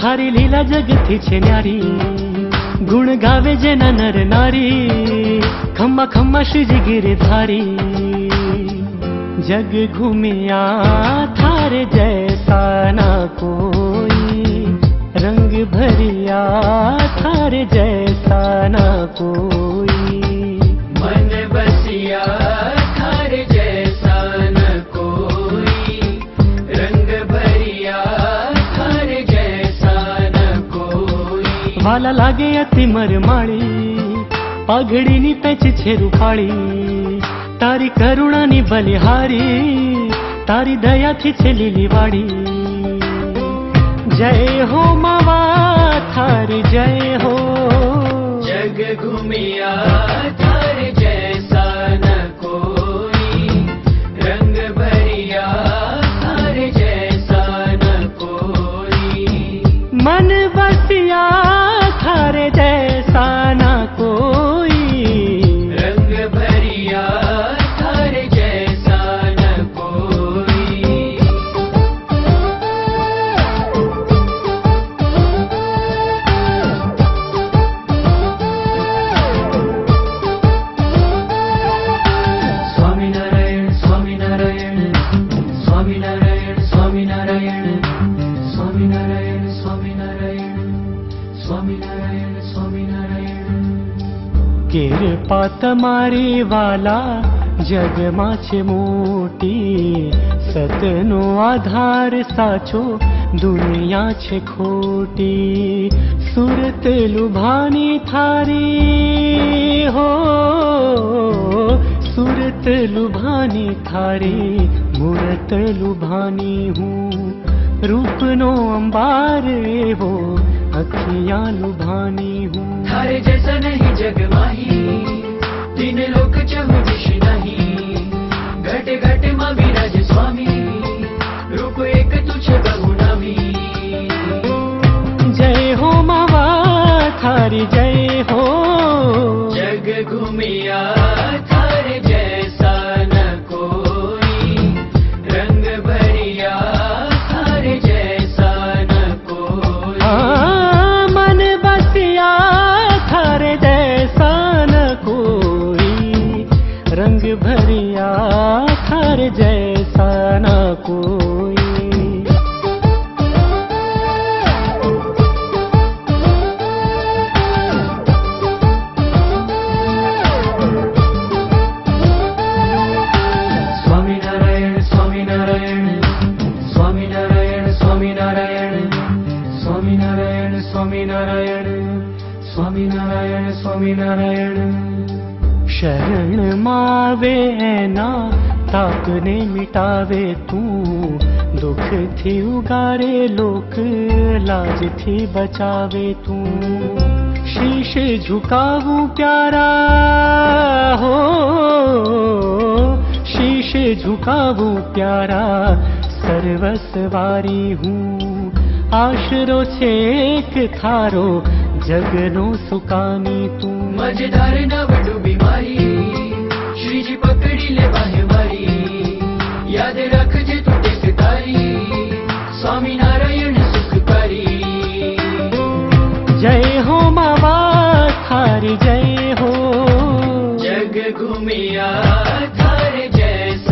थारी लीला जगती छे न्यारी, गुण गावे जेना नर नारी, खम्मा खम्मा श्रीजी गिरधारी। जग घूमिया थारे जैसा ना कोई, रंग भरिया थारे जैसा ना कोई। मन बसिया थारे जैसा न कोई, रंग भरिया थारे जैसा न कोई। वाला लागे अति मरमाળી, પાઘડીની પેચ છે રૂપાળી, તારી કરુણાની બલિહારી, તારી દયાથી છે લીલીવાડી। जय हो मावा थारी जय हो, जग घूमिया थारे जैसा न कोई, रंग भरिया थारे जैसा न कोई। मन बसिया थारे जैसा ना कोई, रंग भरिया थारे जैसा न कोई। स्वामीनारायण स्वामीनारायण स्वामीनारायण स्वामीनारायण स्वामीनारायण स्वामीनारायण स्वामीनारायण स्वामीनारायण। कृपा तमारी वाला जगमा छे मोटी, सतनो आधार साचो दुनिया छे खोटी। सूरत लुभानी थारी हो, सूरत लुभानी थारी, मूरत लुभानी हूँ। रूपनो अंबार एवो अखियाँ लुभानी हूँ। थारे जैसा नहीं जग माही, तीन लोक चहु दिश नहीं। घट घट मां विराज स्वामी, रूप एक तुझ बहु नामी। जय हो मावा थारी जय हो, जग घूमिया थारे जैसा न कोई, रंग भरिया थारे जैसा न कोई। मन बसिया थारे जैसा न कोई, रंग भरिया थारे जैसा न कोई। स्वामीनारायण स्वामीनारायण स्वामीनारायण स्वामीनारायण स्वामीनारायण स्वामीनारायण स्वामीनारायण स्वामीनारायण। शरण मावे एना तापने मिटावे तू, दुख थी उगारे लोक लाज थी बचावे तू। शीश झुकावूं प्यारा हो, शीश झुकावूं प्यारा, सर्वसवारी हूँ। आशरो छे एक थारो, जगनो सुकानी तू। मजेदार नव डूबी मारी, श्रीजी पकड़ी ले बाहे मारी। याद रखजे तू टेक तारी, स्वामीनारायण सुखकारी। जय हो मावा थारी जय हो, जग घूमिया थारे जैसा